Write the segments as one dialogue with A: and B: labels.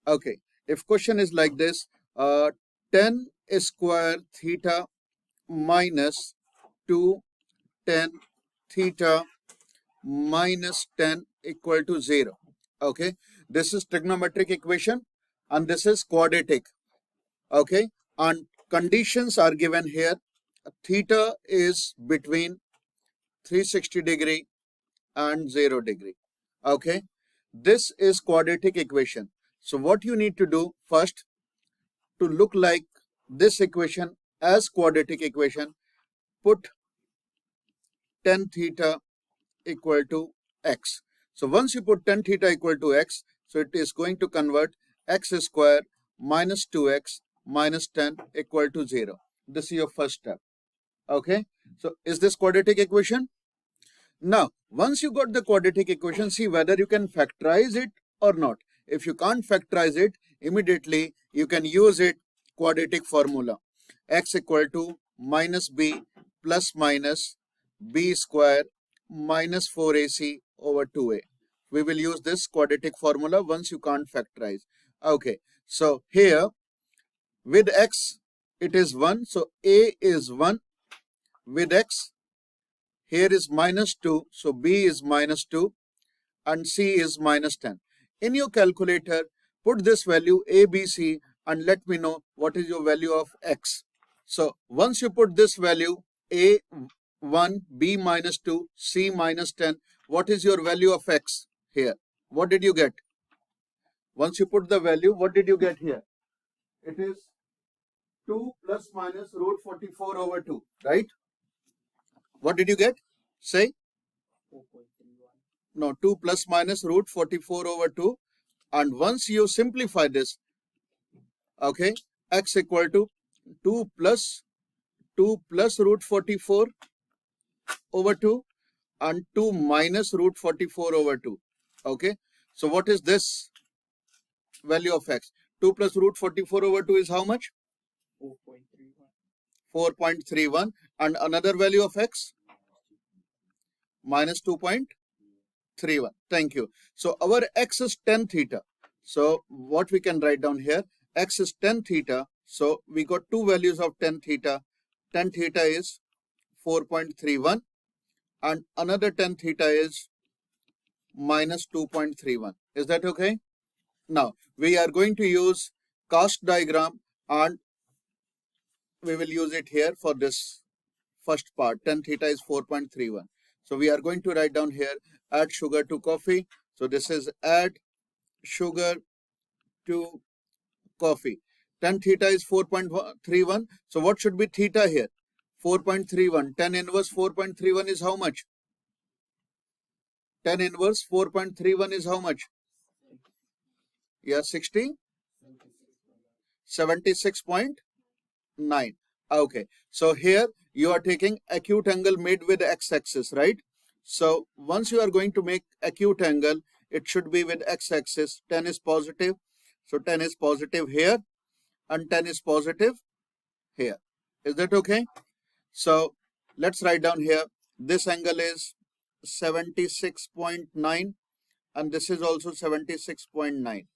A: Okay, if question is like this, 10 square theta minus 2 10 theta minus 10 equal to 0. Okay, this is trigonometric equation and this is quadratic. Okay, and conditions are given here. Theta is between 360 degree and 0 degree. Okay, this is quadratic equation. So what you need to do first, to look like this equation as quadratic equation, put tan theta equal to x. So once you put tan theta equal to x, so it is going to convert x square minus 2x minus 10 equal to 0. This is your first step. Okay, so is this quadratic equation? Now, once you got the quadratic equation, see whether you can factorize it or not. If you can't factorize it, immediately you can use it quadratic formula. X equal to minus b plus minus b square minus 4ac over 2a. We will use this quadratic formula once you can't factorize. Okay, so here with x it is 1, so a is 1. With x here is minus 2, so b is minus 2 and c is minus 10. In your calculator, put this value a, b, c and let me know what is your value of x. So once you put this value a 1, b minus 2, c minus 10, what is your value of x here? What did you get? Once you put the value, what did you get here? It is 2 plus minus root 44 over 2, right? What did you get? Say. 4.31. No, 2 plus minus root 44 over 2. And once you simplify this, okay, x equal to 2 plus root 44 over 2 and 2 minus root 44 over 2. Okay, so what is this value of x? 2 plus root 44 over 2 is how much? 4.31. 4.31. And another value of x? Minus 2.31. Thank you. So our x is tan theta. So what we can write down here? X is tan theta. So we got two values of tan theta. Tan theta is 4.31 and another tan theta is minus 2.31. Is that okay? Now we are going to use cast diagram and we will use it here for this first part. Tan theta is 4.31. So we are going to write down here, add sugar to coffee. So this is add sugar to coffee. Tan theta is 4.31. So what should be theta here? 4.31. Tan inverse 4.31 is how much? Tan inverse 4.31 is how much? Yeah, 60? 76.9. Okay. So here you are taking acute angle made with x-axis, right? So once you are going to make acute angle, it should be with x-axis. Tan is positive. So tan is positive here and tan is positive here. Is that okay? So let's write down here. This angle is 76.9 and this is also 76.9.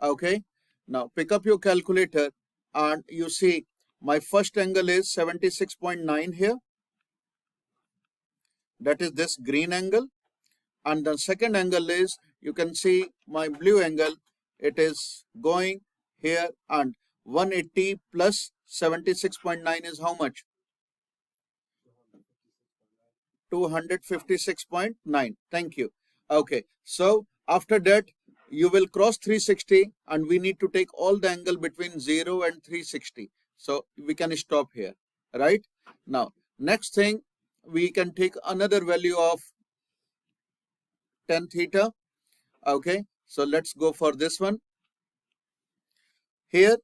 A: Okay. Now pick up your calculator and you see my first angle is 76.9 here. That is this green angle. And the second angle is, you can see my blue angle. It is going here and 180 plus 76.9 is how much? 256.9. Thank you. Okay. So after that, you will cross 360 and we need to take all the angle between 0 and 360. So we can stop here, right? Now, next thing, we can take another value of tan theta. Okay, so let's go for this one. Here,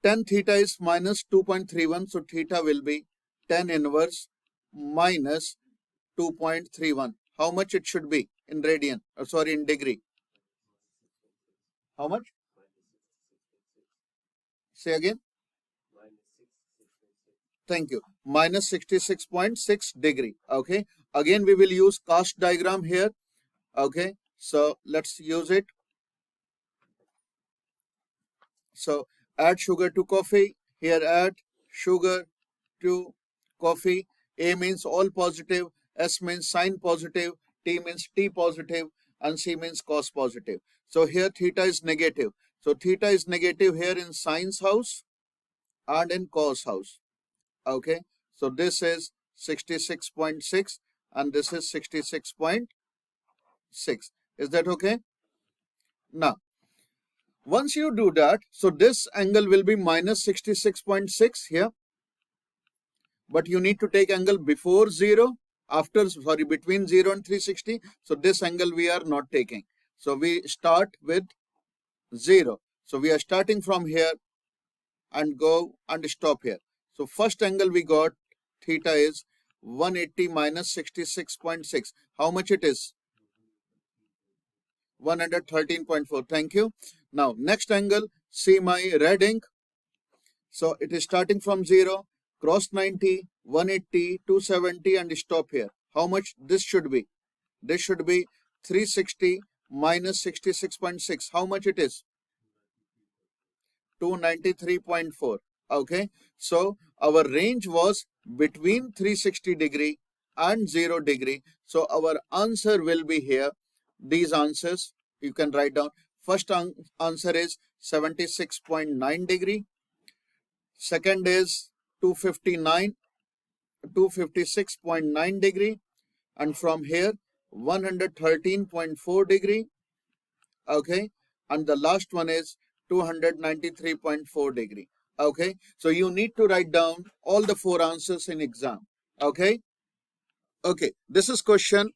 A: tan theta is minus 2.31. So theta will be tan inverse minus 2.31. How much it should be in radian? Sorry, in degree. How much? Say again. Thank you. Minus 66.6 degree. Okay. Again, we will use cast diagram here. Okay. So let's use it. So add sugar to coffee. Here add sugar to coffee. A means all positive, S means sign positive, T means T positive, and C means cos positive. So here theta is negative. So theta is negative here in sine's house and in cos house. Okay. So this is 66.6 and this is 66.6. Is that okay? Now, once you do that, so this angle will be minus 66.6 here, but you need to take angle before 0, between 0 and 360. So this angle we are not taking. So we start with 0. So we are starting from here and go and stop here. So first angle we got, theta is 180 minus 66.6. How much it is? 113.4. Thank you. Now next angle, see my red ink. So it is starting from 0, cross 90, 180, 270 and stop here. How much this should be? This should be 360 minus 66.6. How much it is? 293.4. Okay. So our range was between 360 degree and 0 degree. So our answer will be here. These answers you can write down. First answer is 76.9 degree. Second is 256.9 degree. And from here 113.4 degree. Okay. And the last one is 293.4 degree. Okay. So you need to write down all the 4 answers in exam. Okay. Okay. This is question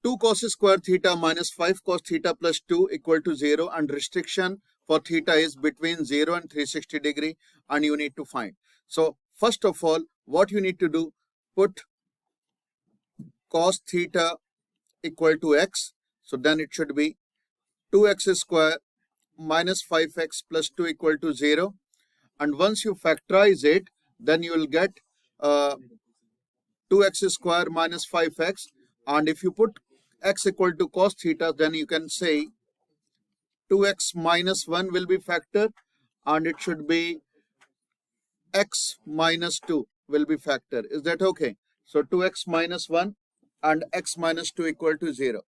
A: 2 cos square theta minus 5 cos theta plus 2 equal to 0 and restriction for theta is between 0 and 360 degree and you need to find. So first of all, what you need to do, put cos theta equal to x. So then it should be 2x square minus 5x plus 2 equal to 0. And once you factorize it, then you will get 2x square minus 5x. And if you put x equal to cos theta, then you can say 2x minus 1 will be factor and it should be x minus 2 will be factor. Is that okay? So 2x minus 1 and x minus 2 equal to 0.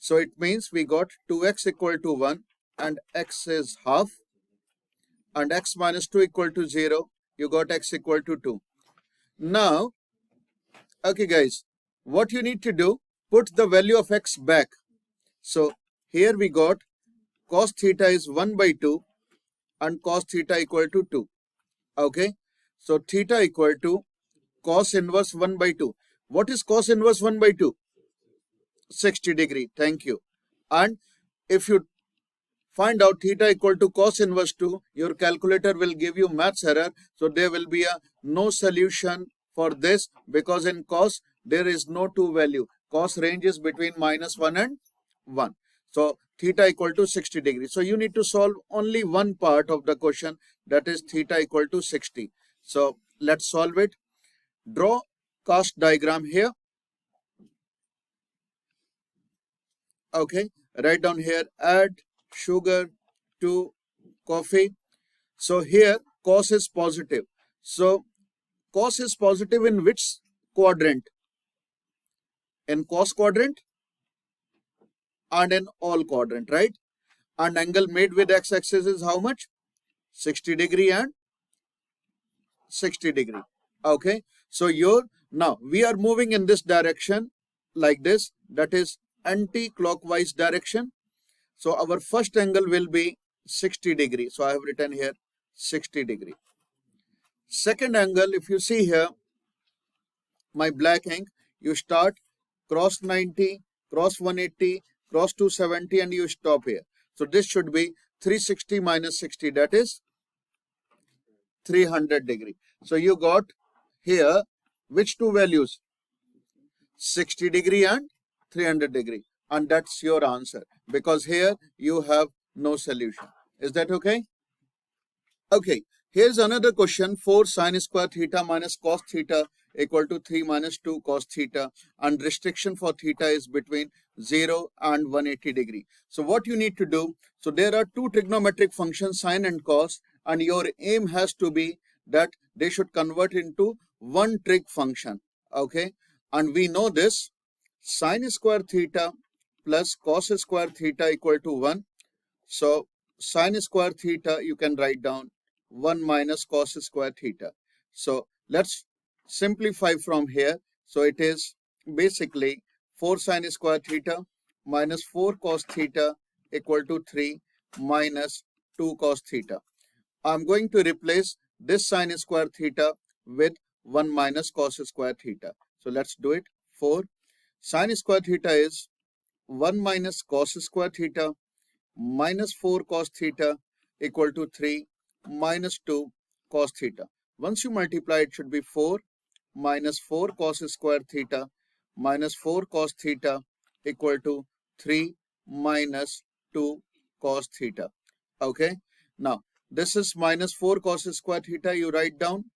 A: So it means we got 2x equal to 1 and x is half and x minus 2 equal to 0. You got x equal to 2. Now, okay guys, what you need to do, put the value of x back. So here we got cos theta is 1 by 2 and cos theta equal to 2. Okay. So theta equal to cos inverse 1 by 2. What is cos inverse 1 by 2? 60 degree. Thank you. And if you find out theta equal to cos inverse 2, your calculator will give you maths error. So there will be a no solution for this because in cos there is no 2 value. Cos ranges between minus 1 and 1. So theta equal to 60 degree. So you need to solve only one part of the question, that is theta equal to 60. So let's solve it. Draw cast diagram here. Okay, write down here, add sugar to coffee. So here cos is positive. So cos is positive in which quadrant? In cos quadrant and in all quadrant, right? And angle made with x-axis is how much? 60 degree and 60 degree. Okay, so now we are moving in this direction like this, that is anti-clockwise direction. So our first angle will be 60 degree. So I have written here 60 degree. Second angle, if you see here, my black ink, you start cross 90, cross 180, cross 270 and you stop here. So this should be 360 minus 60, that is 300 degree. So you got here which two values? 60 degree and 300 degree. And that's your answer because here you have no solution. Is that okay? Okay, here's another question. 4 sin square theta minus cos theta equal to 3 minus 2 cos theta and restriction for theta is between 0 and 180 degree. So what you need to do, so there are two trigonometric functions, sine and cos, and your aim has to be that they should convert into one trig function. Okay, and we know this, sine square theta plus cos square theta equal to 1. So sine square theta you can write down 1 minus cos square theta. So let's simplify from here. So it is basically 4 sine square theta minus 4 cos theta equal to 3 minus 2 cos theta. I'm going to replace this sine square theta with 1 minus cos square theta. So let's do it. 4 sine square theta is 1 minus cos square theta minus 4 cos theta equal to 3 minus 2 cos theta. Once you multiply, it should be 4 minus 4 cos square theta minus 4 cos theta equal to 3 minus 2 cos theta. Okay. Now, this is minus 4 cos square theta. You write down.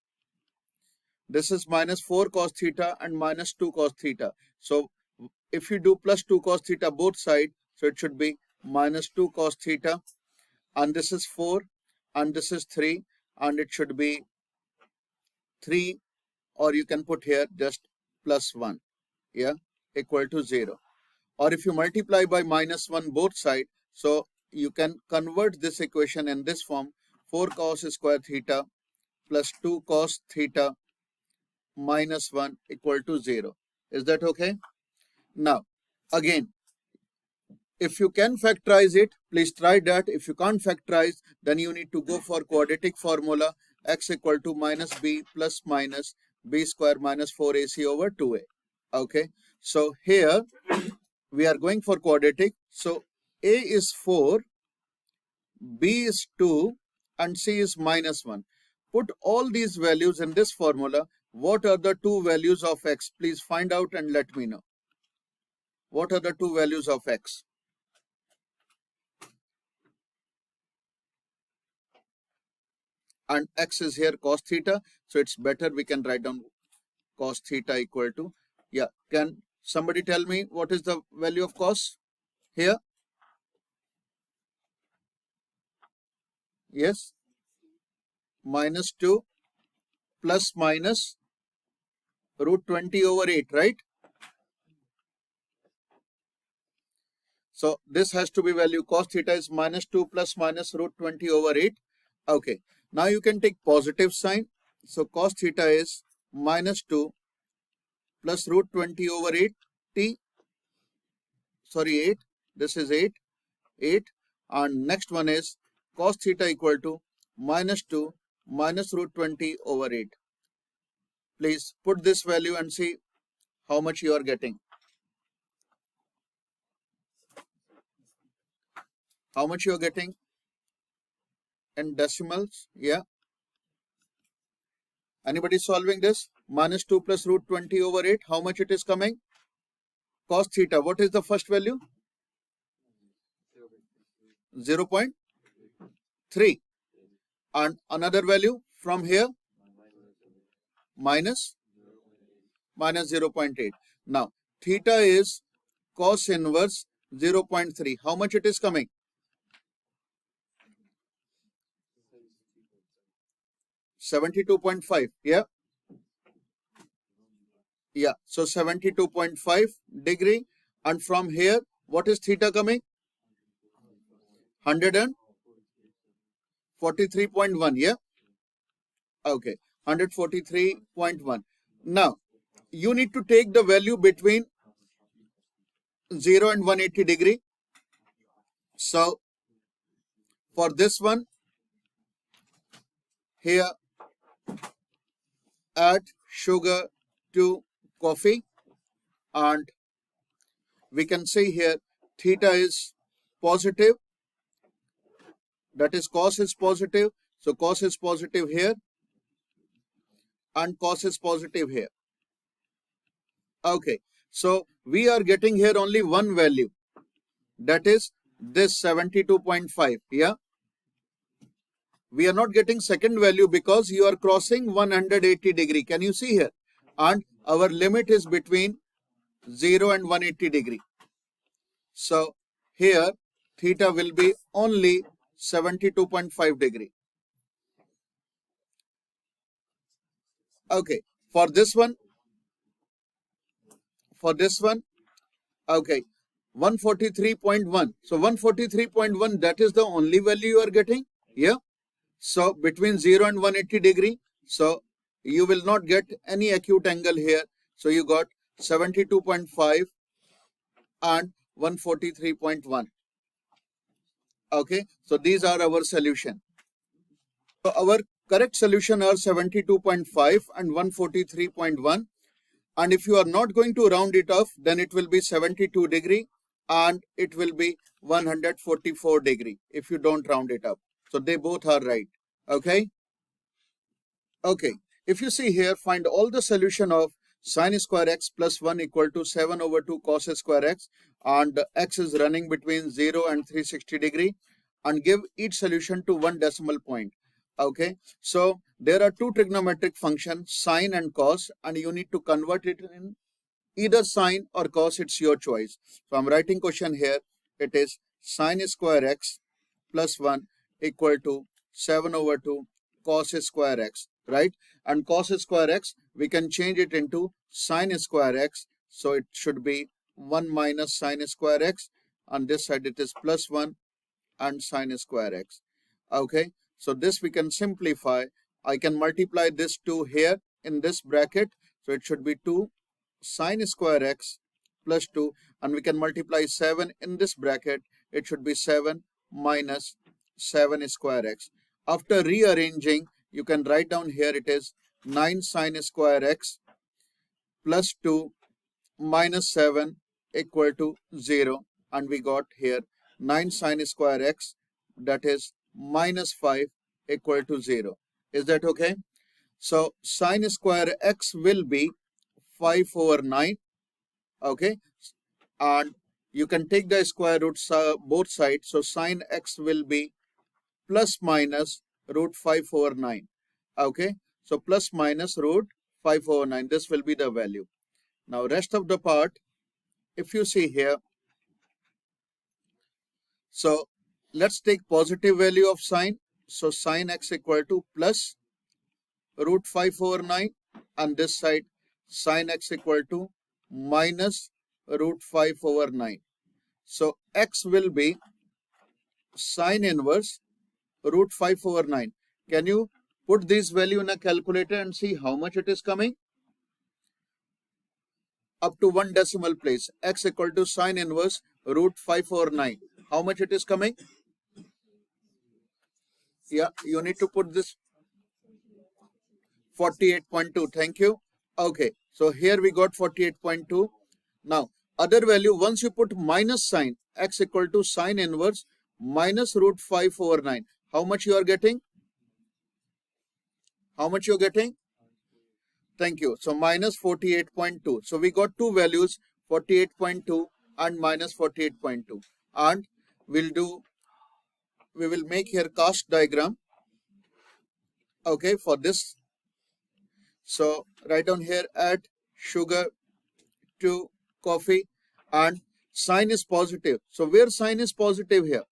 A: This is minus 4 cos theta and minus 2 cos theta. So, if you do plus 2 cos theta both sides, so it should be minus 2 cos theta, and this is 4 and this is 3, and it should be 3, or you can put here just plus 1, yeah, equal to 0. Or if you multiply by minus 1 both sides, so you can convert this equation in this form, 4 cos square theta plus 2 cos theta minus 1 equal to 0. Is that okay? Now, again, if you can factorize it, please try that. If you can't factorize, then you need to go for quadratic formula, x equal to minus b plus minus b square minus 4ac over 2a. Okay, so here we are going for quadratic. So a is 4, b is 2, and c is minus 1. Put all these values in this formula. What are the two values of x? Please find out and let me know. What are the two values of x? And x is here cos theta, so it's better we can write down cos theta equal to, yeah, can somebody tell me what is the value of cos here? Yes, minus 2 plus minus root 20 over 8, right? So this has to be value, cos theta is minus 2 plus minus root 20 over 8. Okay, now you can take positive sign. So cos theta is minus 2 plus root 20 over 8 t, sorry 8, this is 8, and next one is cos theta equal to minus 2 minus root 20 over 8. Please put this value and see how much you are getting. How much you are getting in decimals? Yeah. Anybody solving this? Minus 2 plus root 20 over 8. How much it is coming? Cos theta. What is the first value? 0.3. And another value from here? Minus 0.8. Now, theta is cos inverse 0.3. How much it is coming? 72.5. Yeah. Yeah. So 72.5 degree. And from here, what is theta coming? 143.1. Yeah. Okay. 143.1. Now, you need to take the value between 0 and 180 degree. So, for this one, here, add sugar to coffee, and we can see here theta is positive, that is cos is positive, so cos is positive here and cos is positive here. Okay, so we are getting here only one value, that is this 72.5. Yeah, we are not getting second value because you are crossing 180 degree. Can you see here? And our limit is between 0 and 180 degree. So here theta will be only 72.5 degree. Okay, for this one, okay, 143.1. So 143.1, that is the only value you are getting here. So between 0 and 180 degree, so you will not get any acute angle here. So you got 72.5 and 143.1. Okay, so these are our solution. So our correct solution are 72.5 and 143.1. And if you are not going to round it off, then it will be 72 degree and it will be 144 degree if you don't round it up. So they both are right. Okay. Okay. If you see here, find all the solution of sin square x plus 1 equal to 7 over 2 cos square x, and x is running between 0 and 360 degree, and give each solution to one decimal point. Okay, so there are two trigonometric functions, sine and cos, and you need to convert it in either sine or cos. It's your choice. So I'm writing question here. It is sine square x plus 1 equal to 7 over 2 cos square x, right? And cos square x, we can change it into sine square x. So it should be 1 minus sine square x. On this side it is plus 1 and sine square x. Okay, so this we can simplify. I can multiply this 2 here in this bracket. So it should be 2 sine square x plus 2, and we can multiply 7 in this bracket. It should be 7 minus 7 square x. After rearranging, you can write down here it is 9 sine square x plus 2 minus 7 equal to 0, and we got here 9 sine square x, that is minus 5 equal to 0. Is that okay? So sine square x will be 5 over 9. Okay, and you can take the square roots both sides. So sine x will be plus minus root 5 over 9. Okay, so plus minus root 5 over 9. This will be the value. Now rest of the part, if you see here, so let's take positive value of sine. So sine x equal to plus root 5 over 9, and this side sine x equal to minus root 5 over 9. So x will be sine inverse root 5 over 9. Can you put this value in a calculator and see how much it is coming? Up to one decimal place. X equal to sine inverse root 5 over 9. How much it is coming? Yeah, you need to put this 48.2. Thank you. Okay, so here we got 48.2. Now, other value, once you put minus sign, x equal to sine inverse minus root 5 over 9. How much you are getting? How much you are getting? Thank you. So minus 48.2. So we got two values, 48.2 and minus 48.2. And we will make here cast diagram. Okay, for this. So write down here, add sugar to coffee, and sign is positive. So where sign is positive here?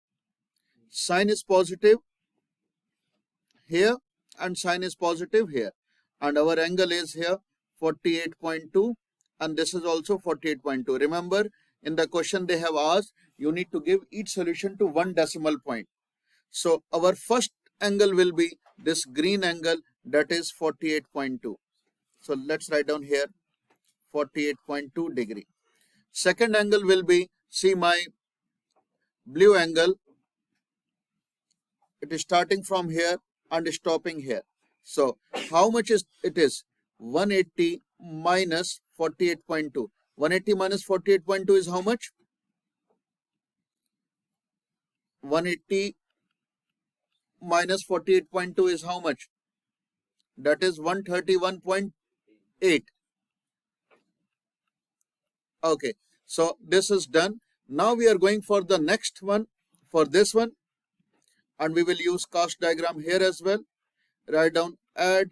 A: Sign is positive here and sign is positive here. And our angle is here 48.2, and this is also 48.2. Remember, in the question they have asked, you need to give each solution to one decimal point. So our first angle will be this green angle, that is 48.2. So let's write down here 48.2 degree. Second angle will be, see my blue angle, it is starting from here and stopping here. So how much is it is? 180 minus 48.2. 180 minus 48.2 is how much? 180 minus 48.2 is how much? That is 131.8. Okay, so this is done. Now we are going for the next one, for this one, and we will use cast diagram here as well. Write down, add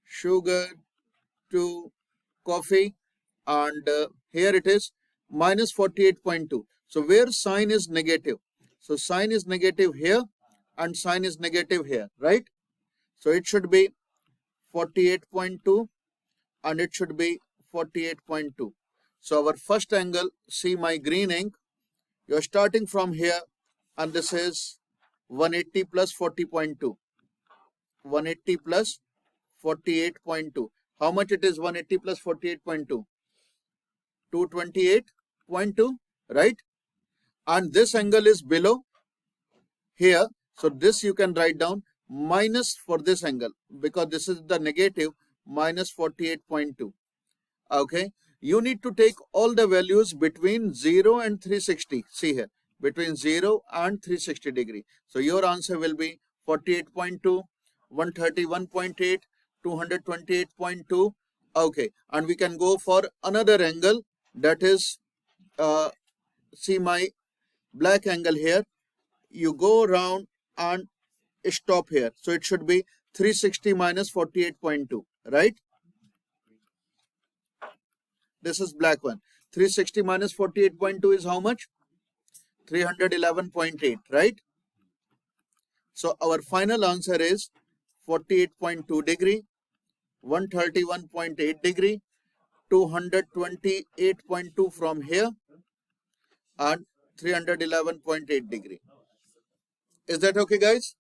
A: sugar to coffee, and here it is minus 48.2. So where sine is negative? So sine is negative here and sine is negative here, right? So it should be 48.2 and it should be 48.2. So our first angle, see my green ink, you're starting from here and this is 180 plus 40.2. 180 plus 48.2. How much it is 180 plus 48.2? 228.2, right? And this angle is below here. So this you can write down minus for this angle because this is the negative minus 48.2. Okay. You need to take all the values between 0 and 360. See here, between 0 and 360 degree. So your answer will be 48.2, 131.8, 228.2. Okay. And we can go for another angle, that is, see my black angle here. You go around and stop here. So it should be 360 minus 48.2, right? This is black one. 360 minus 48.2 is how much? 311.8, right? So our final answer is 48.2 degree, 131.8 degree, 228.2 from here, and 311.8 degree. Is that okay, guys?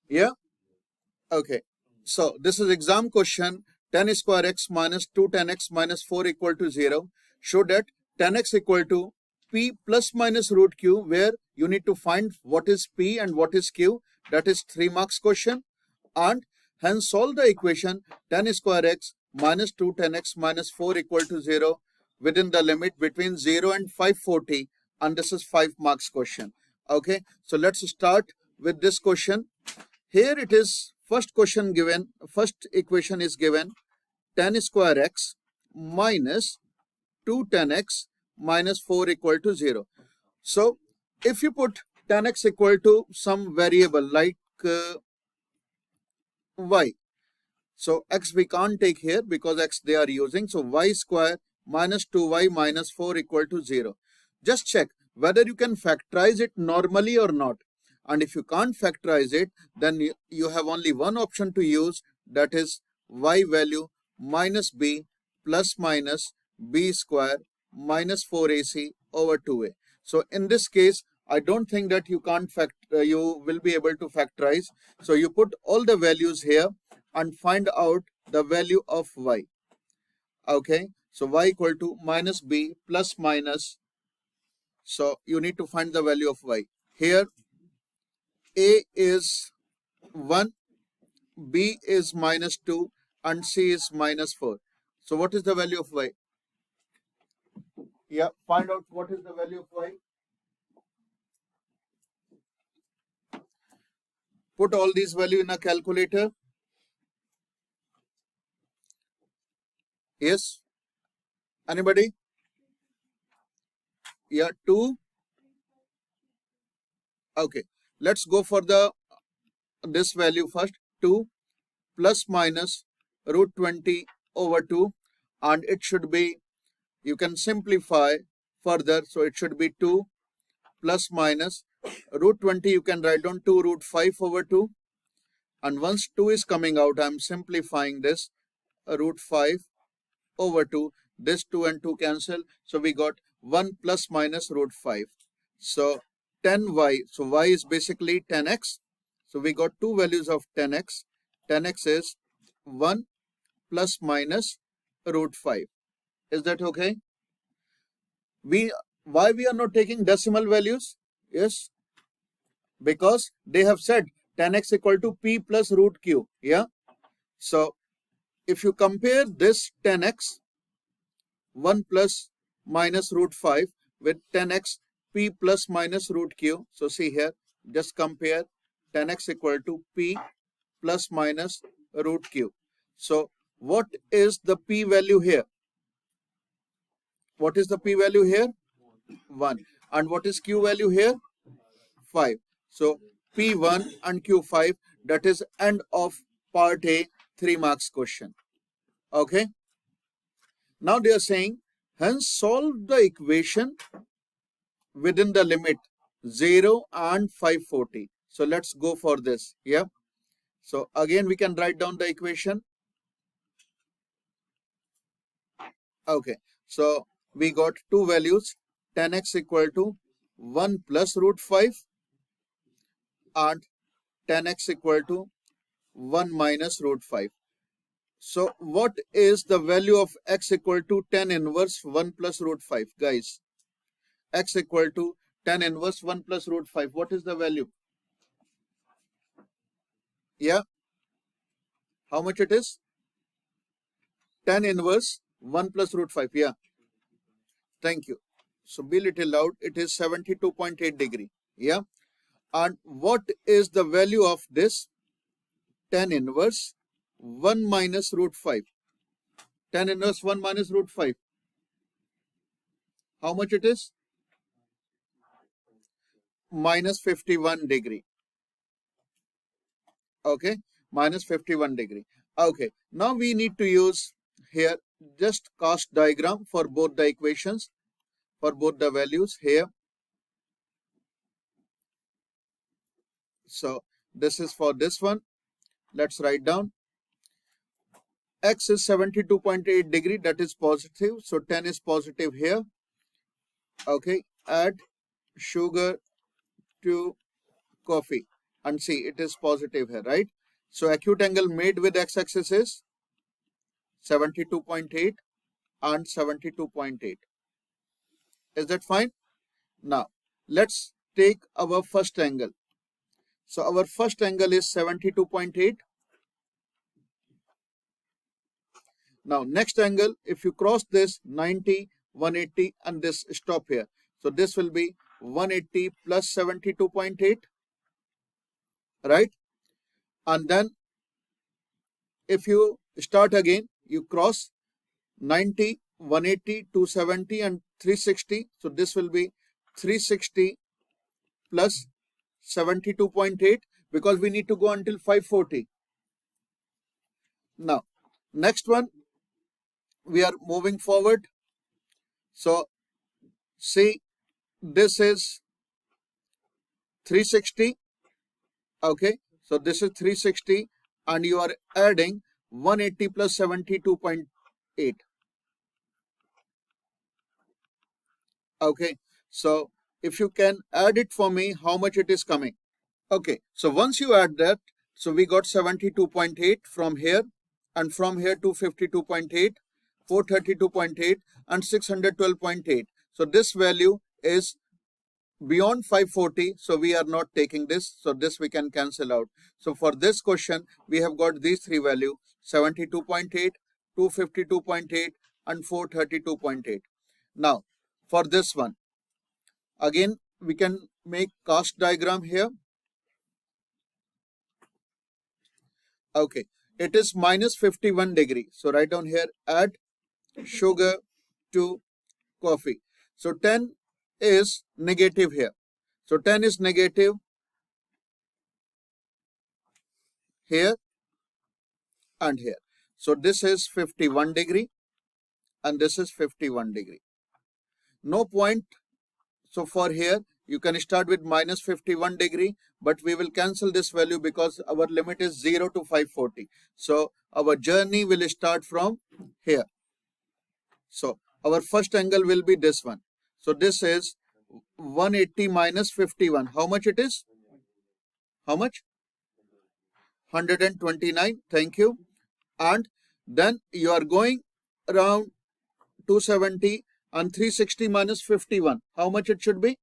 A: Yeah? Okay. So this is exam question. Tan square x minus 2 tan x minus 4 equal to 0. Show that tan x equal to p plus minus root q, where you need to find what is p and what is q. That is 3 marks question. And hence solve the equation tan square x minus 2 tan x minus 4 equal to 0 within the limit between 0 and 540. And this is 5 marks question. Okay. So let's start with this question. Here it is, first question given, first equation is given, tan square x minus 2 tan x minus 4 equal to 0. So if you put tan x equal to some variable like y, so x we can't take here because x they are using, so y square minus 2y minus 4 equal to 0. Just check whether you can factorize it normally or not. And if you can't factorize it, then you have only one option to use, that is y value minus b plus minus b square minus 4ac over 2a. So in this case, I don't think that you will be able to factorize. So you put all the values here and find out the value of y. Okay, so y equal to minus b plus minus. So you need to find the value of y. Here a is 1, b is minus 2, and c is minus 4. So what is the value of y? Yeah, find out what is the value of y. Put all these value in a calculator. Yes? Anybody? Yeah, 2. Okay, let's go for this value first. 2 plus minus root 20 over 2, and it should be, you can simplify further, so it should be 2 plus minus root 20, you can write down 2 root 5 over 2, and once 2 is coming out, I am simplifying this, root 5 over 2, this 2 and 2 cancel, so we got 1 plus minus root 5. So 10y, so y is basically 10x, so we got two values of 10x. 10x is 1 plus minus root 5. Is that okay? Why we are not taking decimal values? Yes, because they have said 10x equal to p plus root q. Yeah. So if you compare this 10x 1 plus minus root 5 with 10x p plus minus root q. So see here, just compare 10x equal to p plus minus root q. So what is the p value here? What is the p value here? 1. And what is q value here? 5. So P1 and Q5, that is end of part A, 3 marks question. Okay. Now they are saying, hence solve the equation within the limit 0 and 540. So let's go for this. Yeah. So again, we can write down the equation. Okay. So we got two values, 10x equal to 1 plus root 5 and 10x equal to 1 minus root 5. So what is the value of x equal to 10 inverse 1 plus root 5, guys? X equal to 10 inverse 1 plus root 5. What is the value? Yeah. How much it is? 10 inverse 1 plus root 5. Yeah. Thank you. So be little loud. It is 72.8 degree. Yeah. And what is the value of this 10 inverse 1 minus root 5? 10 inverse 1 minus root 5. How much it is? Minus 51 degree. Okay. Minus 51 degree. Okay. Now we need to use here just cast diagram for both the equations, for both the values here. So this is for this one. Let's write down. X is 72.8 degree, that is positive. So 10 is positive here. Okay. Add sugar to coffee and see it is positive here, right? So acute angle made with x-axis is 72.8 and 72.8. Is that fine? Now let's take our first angle. So our first angle is 72.8. Now next angle, if you cross this 90, 180 and this stop here. So this will be 180 plus 72.8, right? And then if you start again, you cross 90, 180, 270 and 360. So this will be 360 plus 72.8 because we need to go until 540. Now next one, we are moving forward. So see, this is 360. Okay, so this is 360 and you are adding 180 plus 72.8. Okay, so if you can add it for me, how much it is coming? Okay, so once you add that, so we got 72.8 from here, and from here 252.8, 432.8 and 612.8. So this value is beyond 540, so we are not taking this, so this we can cancel out. So for this question, we have got these three values, 72.8, 252.8 and 432.8. Now for this one, again we can make cast diagram here. Okay, it is minus 51 degree. So write down here, add sugar to coffee. So 10 is negative here. So 10 is negative here and here. So this is 51 degree and this is 51 degree. No point. So for here, you can start with minus 51 degree, but we will cancel this value because our limit is 0 to 540. So our journey will start from here. So our first angle will be this one. So this is 180 minus 51. How much it is? How much? 129. Thank you. And then you are going around 270 and 360 minus 51. How much it should be?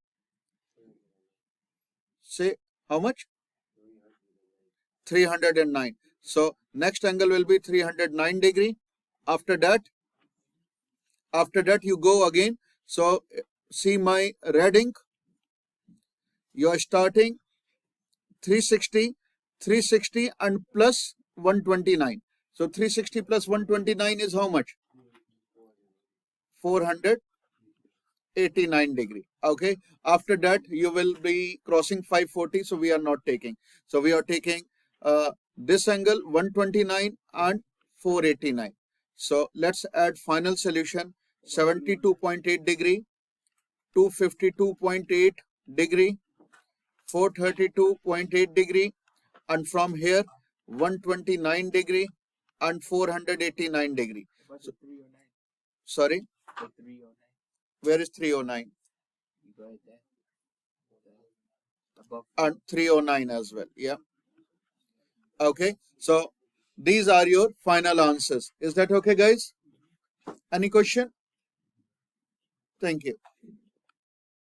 A: Say how much? 309. So next angle will be 309 degree. After that you go again. So see my red ink. You are starting 360, 360 and plus 129. So 360 plus 129 is how much? 489 degree. Okay. After that you will be crossing 540. So we are not taking. So we are taking this angle 129 and 489. So let's add final solution 72.8 degree 252.8 degree, 432.8 degree, and from here 129 degree and 489 degree. So, sorry? Where is 309? And 309 as well. Yeah. Okay. So these are your final answers. Is that okay, guys? Any question? Thank you.